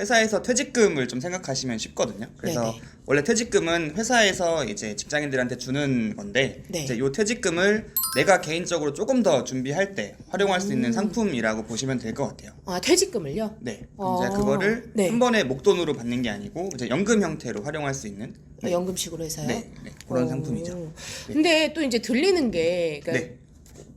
회사에서 퇴직금을 좀 생각하시면 쉽거든요. 그래서 네네. 원래 퇴직금은 회사에서 이제 직장인들한테 주는 건데 네. 이제 요 퇴직금을 내가 개인적으로 조금 더 준비할 때 활용할 수 있는 상품이라고 보시면 될 것 같아요. 아, 퇴직금을요? 네. 아, 이제 그거를 네. 한 번에 목돈으로 받는 게 아니고 이제 연금 형태로 활용할 수 있는 연금식으로 해서요? 네, 그런 오. 상품이죠. 네. 근데 또 이제 들리는 게, 그러니까 네.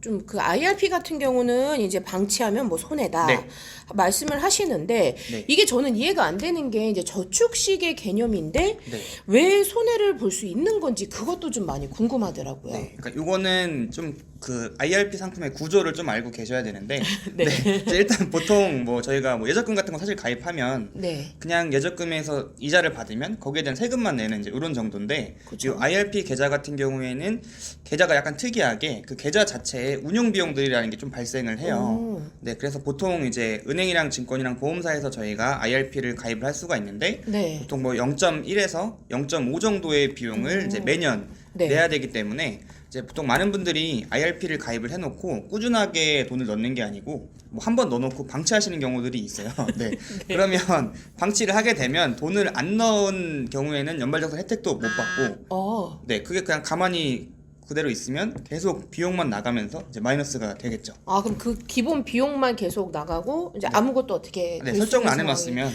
좀 그 IRP 같은 경우는 이제 방치하면 뭐 손해다 네. 말씀을 하시는데 네. 이게 저는 이해가 안 되는 게 이제 저축식의 개념인데 네. 왜 손해를 볼 수 있는 건지 그것도 좀 많이 궁금하더라고요. 네, 그러니까 요거는 좀 그 IRP 상품의 구조를 좀 알고 계셔야 되는데, 네. 이제 일단 보통 뭐 저희가 뭐 예적금 같은 거 사실 가입하면 네. 그냥 예적금에서 이자를 받으면 거기에 대한 세금만 내는 이제 이런 정도인데, 그쵸. 이 IRP 계좌 같은 경우에는 계좌가 약간 특이하게 그 계좌 자체에 운용 비용들이라는 게 좀 발생을 해요. 오. 네, 그래서 보통 이제 은행이랑 증권이랑 보험사에서 저희가 IRP를 가입을 할 수가 있는데, 네. 보통 뭐 0.1에서 0.5 정도의 비용을 이제 매년 네. 내야 되기 때문에 이제 보통 많은 분들이 IRP를 가입을 해놓고 꾸준하게 돈을 넣는 게 아니고 뭐 한 번 넣어놓고 방치하시는 경우들이 있어요. 네. 그러면 방치를 하게 되면 돈을 안 넣은 경우에는 연말정산 혜택도 못 받고 네, 그게 그냥 가만히 그대로 있으면 계속 비용만 나가면서 이제 마이너스가 되겠죠. 아, 그럼 그 기본 비용만 계속 나가고 이제 아무것도 어떻게 네, 될 설정을 수 안 있는 해놨으면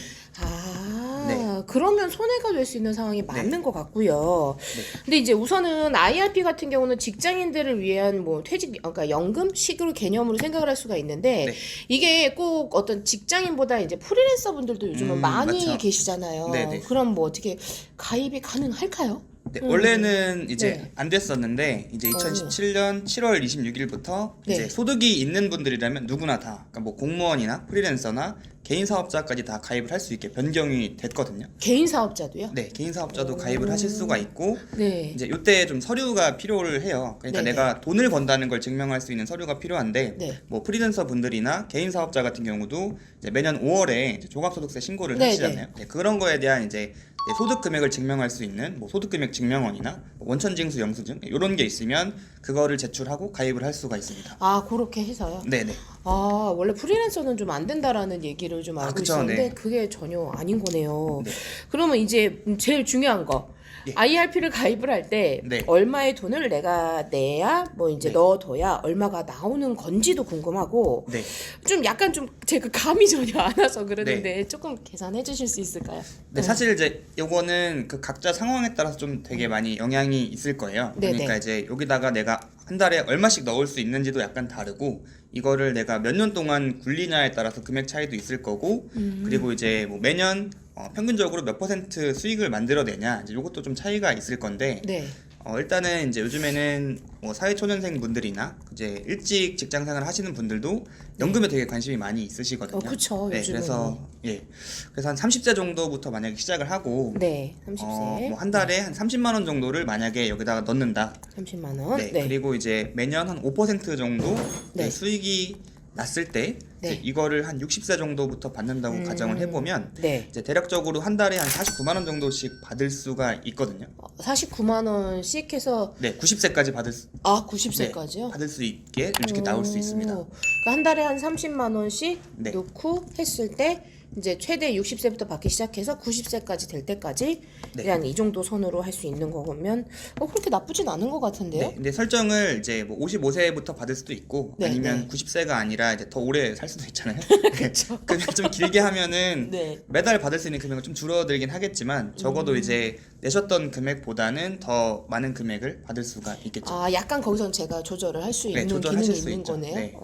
그러면 손해가 될 수 있는 상황이 맞는 것 같고요. 네. 근데 이제 우선은 IRP 같은 경우는 직장인들을 위한 뭐 퇴직, 그러니까 연금식으로 개념으로 생각을 할 수가 있는데 네. 이게 꼭 어떤 직장인보다 이제 프리랜서 분들도 요즘은 많이 맞죠. 계시잖아요. 네네. 그럼 뭐 어떻게 가입이 가능할까요? 네, 원래는 이제 네. 안 됐었는데 이제 2017년 7월 26일부터 네. 이제 소득이 있는 분들이라면 누구나 다, 그러니까 뭐 공무원이나 프리랜서나 개인 사업자까지 다 가입을 할 수 있게 변경이 됐거든요. 개인 사업자도요? 네, 개인 사업자도 가입을 하실 수가 있고 네. 이제 이때 좀 서류가 필요를 해요. 그러니까 네네. 내가 돈을 번다는 걸 증명할 수 있는 서류가 필요한데 네. 뭐 프리랜서 분들이나 개인 사업자 같은 경우도 이제 매년 5월에 이제 종합소득세 신고를 네네. 하시잖아요. 네, 그런 거에 대한 이제 소득 금액을 증명할 수 있는 뭐 소득 금액 증명원이나 뭐 원천징수 영수증 이런 게 있으면 그거를 제출하고 가입을 할 수가 있습니다. 아, 그렇게 해서요? 네네. 아, 원래 프리랜서는 좀 안 된다라는 얘기를 좀 알고 그쵸, 있었는데 네. 그게 전혀 아닌 거네요. 네. 그러면 이제 제일 중요한 거. 예. IRP를 가입을 할 때 네. 얼마의 돈을 내가 내야 뭐 이제 네. 넣어둬야 얼마가 나오는 건지도 궁금하고 네. 좀 약간 좀 제가 감이 전혀 안 와서 그러는데 조금 계산해 주실 수 있을까요? 네, 사실 이제 요거는 그 각자 상황에 따라서 좀 되게 많이 영향이 있을 거예요. 네네. 그러니까 이제 여기다가 내가 한 달에 얼마씩 넣을 수 있는지도 약간 다르고 이거를 내가 몇 년 동안 굴리냐에 따라서 금액 차이도 있을 거고 그리고 이제 뭐 매년 평균적으로 몇 퍼센트 수익을 만들어내냐 이제 요것도 좀 차이가 있을 건데 네. 일단은 이제 요즘에는 뭐 사회초년생 분들이나 이제 일찍 직장생활 하시는 분들도 연금에 되게 관심이 많이 있으시거든요. 그쵸, 네, 요즘은. 그래서 한 30세 정도부터 만약에 시작을 하고 네. 30세. 뭐 한 달에 한 30만 원 정도를 만약에 여기다가 넣는다. 30만 원. 네, 그리고 이제 매년 한 5% 정도 네. 수익이 났을 때 네. 이제 이거를 한 60세 정도부터 받는다고 가정을 해보면 네. 이제 대략적으로 한 달에 한 49만 원 정도씩 받을 수가 있거든요. 49만 원씩 해서 네, 90세까지 받을 수, 90세까지요? 받을 수 있게 이렇게 나올 수 있습니다. 그러니까 한 달에 한 30만 원씩 네. 넣고 했을 때 이제 최대 60세부터 받기 시작해서 90세까지 될 때까지 네. 그냥 이 정도 선으로 할 수 있는 거면 그렇게 나쁘진 않은 것 같은데요? 네, 근데 설정을 이제 뭐 55세부터 받을 수도 있고 네, 아니면 네. 90세가 아니라 이제 더 오래 살 수도 있잖아요. 그렇죠. 금액 좀 길게 하면은 네. 매달 받을 수 있는 금액은 좀 줄어들긴 하겠지만 적어도 이제 내셨던 금액보다는 더 많은 금액을 받을 수가 있겠죠. 약간 거기선 제가 조절을 할 수 네, 있는 조절하실 기능이 수 있는 있죠. 거네요. 네.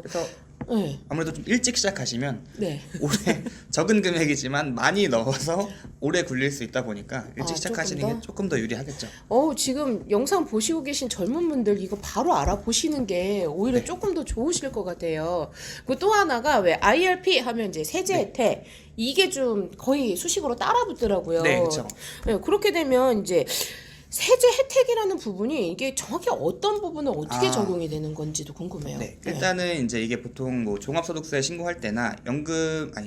그래서 네. 아무래도 좀 일찍 시작하시면 네. 올해 적은 금액이지만 많이 넣어서 오래 굴릴 수 있다 보니까 일찍 시작하시는 조금 더? 게 조금 더 유리하겠죠. 지금 영상 보시고 계신 젊은 분들 이거 바로 알아보시는 게 오히려 네. 조금 더 좋으실 것 같아요. 그리고 또 하나가 왜 IRP 하면 이제 세제 혜택 이게 좀 거의 수식어로 따라붙더라고요. 네, 그렇죠. 네, 그렇게 되면 이제 세제 혜택이라는 부분이 이게 정확히 어떤 부분은 어떻게 적용이 되는 건지도 궁금해요. 네, 일단은 이제 이게 보통 뭐 종합소득세 신고할 때나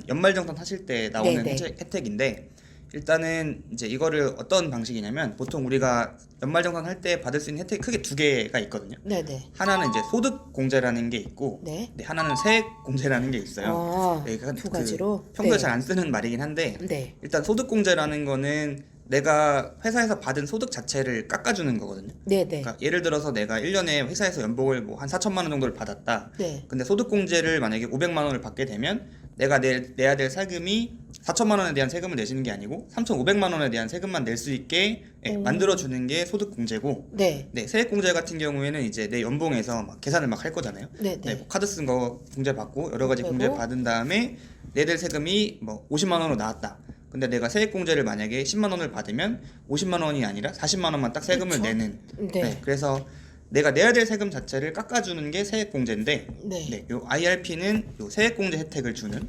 연말정산 하실 때 나오는 네, 네. 혜택인데 일단은 이제 이거를 어떤 방식이냐면 보통 우리가 연말정산 할 때 받을 수 있는 혜택이 크게 두 개가 있거든요. 네네. 하나는 이제 소득 공제라는 게 있고, 네. 하나는 세액 공제라는 게 있어요. 아, 네, 두 가지로. 평소에 네. 잘 안 쓰는 말이긴 한데 네. 일단 소득 공제라는 거는 내가 회사에서 받은 소득 자체를 깎아주는 거거든요. 네네. 그러니까 예를 들어서 내가 1년에 회사에서 연봉을 뭐 한 4천만 원 정도를 받았다. 네. 근데 소득 공제를 만약에 500만 원을 받게 되면 내가 내야 될 세금이 4천만 원에 대한 세금을 내시는 게 아니고 3,500만 원에 대한 세금만 낼 수 있게 만들어 주는 게 소득 공제고, 네. 네, 세액 공제 같은 경우에는 이제 내 연봉에서 막 계산을 막 할 거잖아요. 네네. 네, 뭐 카드 쓴 거 공제 받고 여러 가지 그리고? 공제 받은 다음에 내야 될 세금이 뭐 50만 원으로 나왔다. 근데 내가 세액 공제를 만약에 10만 원을 받으면 50만 원이 아니라 40만 원만 딱 세금을 그쵸? 내는. 네. 그래서 내가 내야 될 세금 자체를 깎아주는 게 세액 공제인데, 네. 요 IRP는 요 세액 공제 혜택을 주는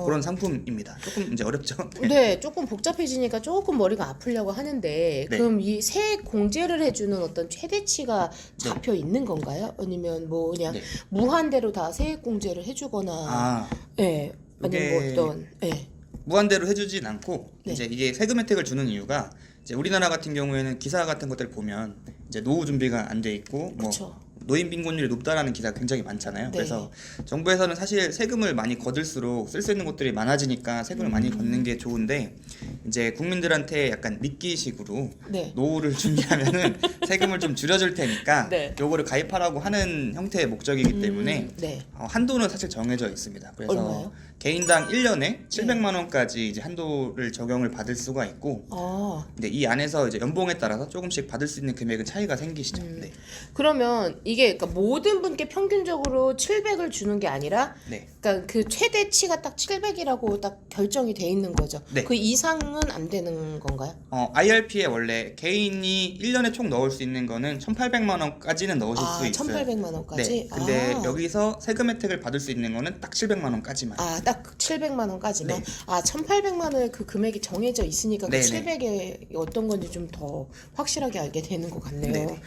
그런 상품입니다. 조금 이제 어렵죠. 네, 조금 복잡해지니까 조금 머리가 아프려고 하는데 네. 그럼 이 세액 공제를 해주는 어떤 최대치가 잡혀 있는 건가요? 아니면 뭐 그냥 네. 무한대로 다 세액 공제를 해주거나, 아, 네, 아니면 뭐 이게- 어떤, 네, 무한대로 해주진 않고 네. 이제 이게 세금 혜택을 주는 이유가 이제 우리나라 같은 경우에는 기사 같은 것들 보면 이제 노후 준비가 안 돼 있고 뭐 그쵸. 노인 빈곤율이 높다라는 기사가 굉장히 많잖아요. 네. 그래서 정부에서는 사실 세금을 많이 거둘수록 쓸 수 있는 것들이 많아지니까 세금을 많이 걷는 게 좋은데 이제 국민들한테 약간 미끼식으로 네. 노후를 준비하면은 세금을 좀 줄여줄 테니까 네. 요거를 가입하라고 하는 형태의 목적이기 때문에 네. 한도는 사실 정해져 있습니다. 그래서 얼마요? 개인당 1년에 700만 원까지 이제 한도를 적용을 받을 수가 있고, 아, 근데 이 안에서 이제 연봉에 따라서 조금씩 받을 수 있는 금액은 차이가 생기시죠. 네. 그러면 이게 그러니까 모든 분께 평균적으로 700을 주는 게 아니라 네. 그러니까 그 최대치가 딱 700이라고 딱 결정이 돼 있는 거죠. 네. 그 이상은 안 되는 건가요? IRP에 원래 개인이 1년에 총 넣을 수 있는 거는 1,800만 원까지는 넣으실 수 있어요. 1,800만 원까지? 네. 근데 아. 여기서 세금 혜택을 받을 수 있는 거는 딱 700만 원까지만. 아, 딱 700만 원까지만? 네. 아, 1,800만 원의 그 금액이 정해져 있으니까 그 네네. 700에 어떤 건지 좀 더 확실하게 알게 되는 것 같네요. 네네.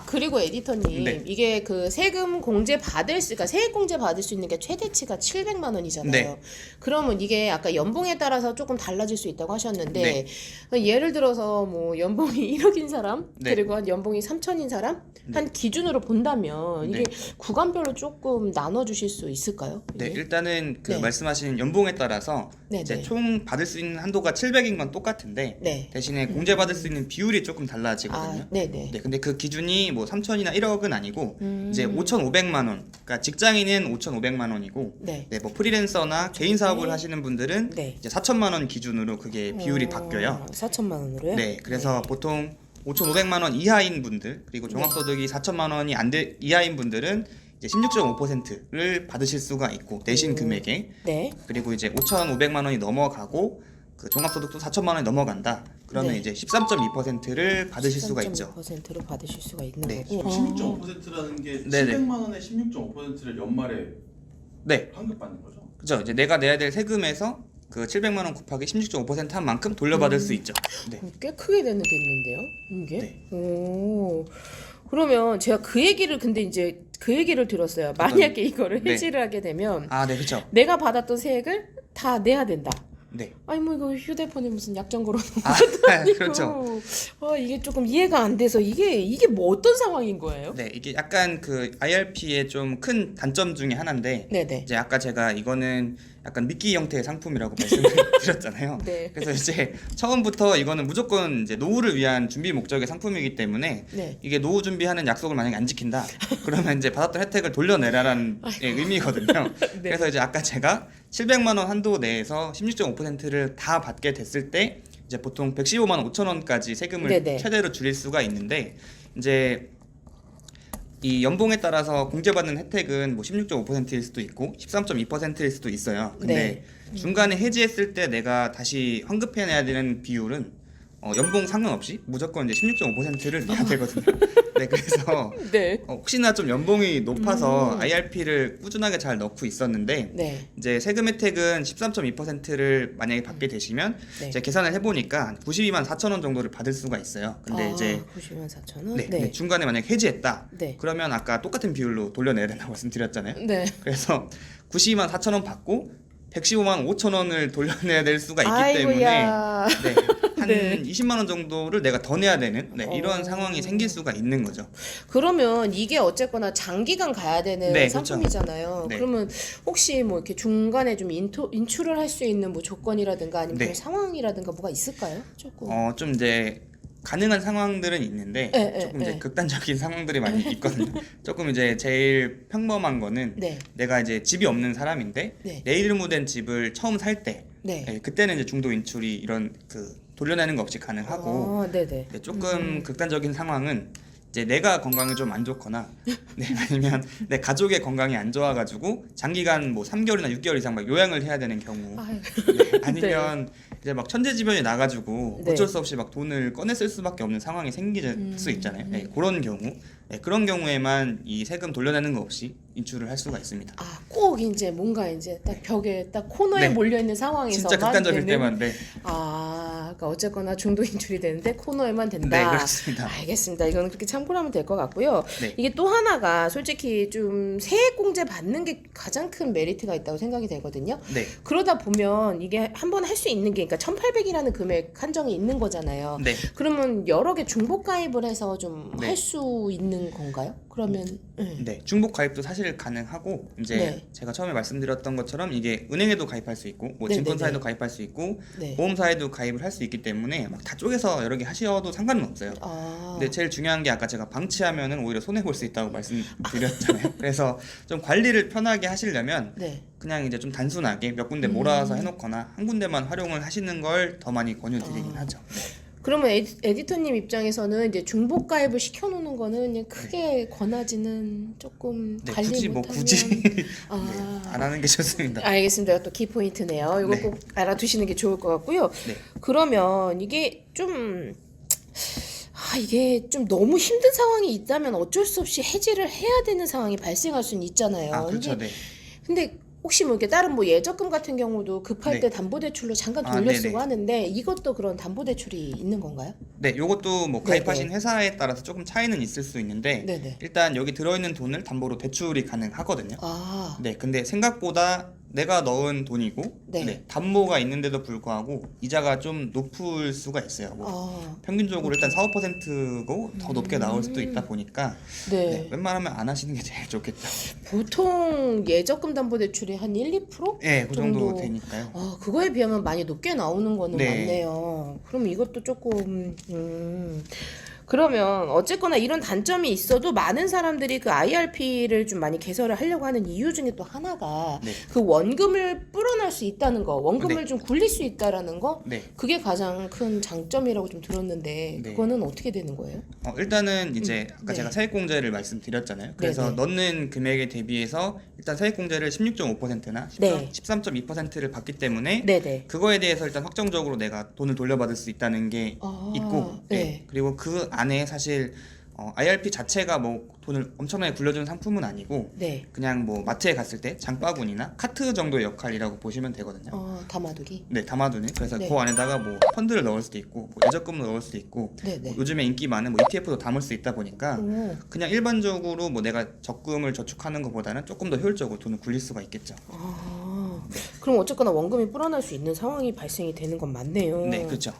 그리고 에디터님, 네. 이게 그 세금 공제 받을 수, 그러니까 세액 공제 받을 수 있는 게 최대치가 700만 원이잖아요. 네. 그러면 이게 아까 연봉에 따라서 조금 달라질 수 있다고 하셨는데, 네. 예를 들어서 뭐 연봉이 1억인 사람, 네. 그리고 한 연봉이 3천인 사람, 한 기준으로 본다면 이게 네. 구간별로 조금 나눠 주실 수 있을까요? 네, 이게? 일단은 그 네. 말씀하신 연봉에 따라서 네, 이제 네. 총 받을 수 있는 한도가 700인 건 똑같은데 네. 대신에 공제 받을 수 있는 비율이 조금 달라지거든요. 아, 네네. 네, 근데 그 기준이 뭐 3천이나 1억은 아니고 이제 음. 5,500만 원. 그러니까 직장인은 5,500만 원이고 네. 네, 뭐 프리랜서나 개인 사업을 하시는 분들은 네. 이제 4천만 원 기준으로 그게 비율이 바뀌어요. 4천만 원으로요? 네, 그래서 보통 5,500만 원 이하인 분들 그리고 종합소득이 4천만 원이 이하인 분들은 이제 16.5%를 받으실 수가 있고 내신 금액에, 네. 그리고 이제 5,500만 원이 넘어가고 그 종합소득도 4천만 원이 넘어간다. 그러면 네. 이제 13.2%를 받으실 수가 있죠. 13.5%로 받으실 수가 있는 네. 거고. 16.5%라는 게 네네. 700만 원에 16.5%를 연말에 네, 환급받는 거죠? 그죠. 이제 내가 내야 될 세금에서 그 700만 원 곱하기 16.5%한 만큼 돌려받을 수 있죠. 네. 꽤 크게 되겠는데요, 이게? 네. 오. 그러면 제가 그 얘기를 근데 이제 그 얘기를 들었어요. 만약에 이거를 네. 해지를 하게 되면 아, 네, 그렇죠. 내가 받았던 세액을 다 내야 된다. 네. 아니 뭐 이거 휴대폰에 무슨 약정 걸어놓은 아, 것도 아니고. 그렇죠. 이게 조금 이해가 안 돼서 이게 뭐 어떤 상황인 거예요? 네, 이게 약간 그 IRP의 좀 큰 단점 중에 하나인데 네네. 이제 아까 제가 이거는 약간 미끼 형태의 상품이라고 말씀을 드렸잖아요. 네. 그래서 이제 처음부터 이거는 무조건 이제 노후를 위한 준비 목적의 상품이기 때문에 네. 이게 노후 준비하는 약속을 만약에 안 지킨다 그러면 이제 받았던 혜택을 돌려내라라는 의미거든요. 네. 그래서 이제 아까 제가 700만 원 한도 내에서 16.5%를 다 받게 됐을 때 이제 보통 115만 5천 원까지 세금을 네네. 최대로 줄일 수가 있는데 이제 이 연봉에 따라서 공제받는 혜택은 뭐 16.5%일 수도 있고 13.2%일 수도 있어요. 근데 중간에 해지했을 때 내가 다시 환급해내야 되는 비율은 연봉 상관없이 무조건 이제 16.5%를 내야 되거든요. 네, 그래서 네. 혹시나 좀 연봉이 높아서 IRP를 꾸준하게 잘 넣고 있었는데 네. 이제 세금 혜택은 13.2%를 만약에 받게 되시면 네. 제가 계산을 해보니까 92만 4천 원 정도를 받을 수가 있어요. 근데 이제 90만 4천 원? 네, 네, 중간에 만약에 해지했다. 네. 그러면 아까 똑같은 비율로 돌려내야 된다고 말씀드렸잖아요. 네. 그래서 92만 4천 원 받고 115만 5천 원을 돌려내야 될 수가 있기 아이고야. 때문에 네, 한 네. 20만 원 정도를 내가 더 내야 되는 이런 상황이 생길 수가 있는 거죠. 그러면 이게 어쨌거나 장기간 가야 되는 네, 상품이잖아요. 네. 그러면 혹시 뭐 이렇게 중간에 좀 인출을 할 수 있는 뭐 조건이라든가 아니면 네. 그런 상황이라든가 뭐가 있을까요? 조금. 좀 이제 가능한 상황들은 있는데 네, 조금 네, 이제 네. 극단적인 상황들이 많이 있거든요. 조금 이제 제일 평범한 거는 네. 내가 이제 집이 없는 사람인데 네. 내일무된 집을 처음 살 때 네. 그때는 이제 중도 인출이 이런 그 돌려내는 거 없이 가능하고 네네. 조금 극단적인 상황은 이제 내가 건강이 좀 안 좋거나 아니면 내 가족의 건강이 안 좋아가지고 장기간 뭐 3개월이나 6개월 이상 막 요양을 해야 되는 경우 아유. 아니면 이제 막 천재지변이 나가지고 네. 어쩔 수 없이 막 돈을 꺼내 쓸 수밖에 없는 상황이 생길 수 있잖아요. 그런 경우 그런 경우에만 이 세금 돌려내는 거 없이 인출을 할 수가 있습니다. 꼭 이제 뭔가 이제 딱 벽에 딱 코너에 네. 몰려 있는 상황에서만 진짜 극단적일 되는- 때만 그러니까 어쨌거나 중도 인출이 되는데 코너에만 된다. 네, 그렇습니다. 알겠습니다. 이거는 그렇게 참고를 하면 될 것 같고요. 네. 이게 또 하나가 솔직히 좀 세액공제 받는 게 가장 큰 메리트가 있다고 생각이 되거든요. 네. 그러다 보면 이게 한 번 할 수 있는 게 그러니까 1,800이라는 금액 한정이 있는 거잖아요. 네. 그러면 여러 개 중복 가입을 해서 좀 네. 할 수 있는 건가요? 그러면 네, 중복 가입도 사실 가능하고 이제 네. 제가 처음에 말씀드렸던 것처럼 이게 은행에도 가입할 수 있고 뭐 네, 증권사에도 네, 네. 가입할 수 있고 네. 보험사에도 가입을 할 수 있기 때문에 막 다 쪼개서 여러 개 하셔도 상관은 없어요. 근데 제일 중요한 게 아까 제가 방치하면은 오히려 손해 볼 수 있다고 말씀드렸잖아요. 그래서 좀 관리를 편하게 하시려면 네. 그냥 이제 좀 단순하게 몇 군데 몰아서 해놓거나 한 군데만 활용을 하시는 걸 더 많이 권유드리긴 하죠. 그러면 에디터님 입장에서는 이제 중복 가입을 시켜놓는 거는 그냥 크게 권하지는 조금 네, 관리 굳이 못하면 굳이 아. 안 하는 게 좋습니다. 알겠습니다. 또 키포인트네요. 이거 네. 꼭 알아두시는 게 좋을 것 같고요. 네. 그러면 이게 좀 이게 좀 너무 힘든 상황이 있다면 어쩔 수 없이 해지를 해야 되는 상황이 발생할 수는 있잖아요. 그렇죠, 근데, 네. 근데 혹시 뭐 이렇게 다른 뭐 예적금 같은 경우도 급할 네. 때 담보대출로 잠깐 아, 돌려 네네. 쓰고 하는데 이것도 그런 담보대출이 있는 건가요? 네, 요것도 뭐 네, 가입하신 네. 회사에 따라서 조금 차이는 있을 수 있는데 네네. 일단 여기 들어있는 돈을 담보로 대출이 가능하거든요. 아, 네, 근데 생각보다 내가 넣은 돈이고 네. 담보가 있는데도 불구하고 이자가 좀 높을 수가 있어요. 뭐 평균적으로 일단 4, 5%고 더 높게 나올 수도 있다 보니까 네. 웬만하면 안 하시는 게 제일 좋겠죠. 보통 예적금 담보대출이 한 1, 2%? 네, 그 정도 정도. 되니까요. 그거에 비하면 많이 높게 나오는 거는 네. 맞네요. 그럼 이것도 조금 그러면 어쨌거나 이런 단점이 있어도 많은 사람들이 그 IRP를 좀 많이 개설을 하려고 하는 이유 중에 또 하나가 네. 그 원금을 불어날 수 있다는 거, 원금을 네. 좀 굴릴 수 있다라는 거, 네. 그게 가장 큰 장점이라고 좀 들었는데 네. 그거는 어떻게 되는 거예요? 일단은 이제 아까 네. 제가 세액공제를 말씀드렸잖아요. 그래서 네. 넣는 금액에 대비해서 일단 세액공제를 16.5%나 네. 13.2%를 받기 때문에 네네. 그거에 대해서 일단 확정적으로 내가 돈을 돌려받을 수 있다는 게 있고 네. 그리고 그 안에 사실 IRP 자체가 뭐 돈을 엄청나게 굴려주는 상품은 아니고 네. 그냥 뭐 마트에 갔을 때 장바구니나 카트 정도의 역할이라고 보시면 되거든요. 담아두기. 네, 담아두는. 그래서 네. 그 안에다가 뭐 펀드를 넣을 수도 있고 뭐 예적금을 넣을 수도 있고 네네. 뭐 요즘에 인기 많은 뭐 ETF도 담을 수 있다 보니까 오. 그냥 일반적으로 뭐 내가 적금을 저축하는 것보다는 조금 더 효율적으로 돈을 굴릴 수가 있겠죠. 그럼 어쨌거나 원금이 불어날 수 있는 상황이 발생이 되는 건 맞네요. 네, 그렇죠.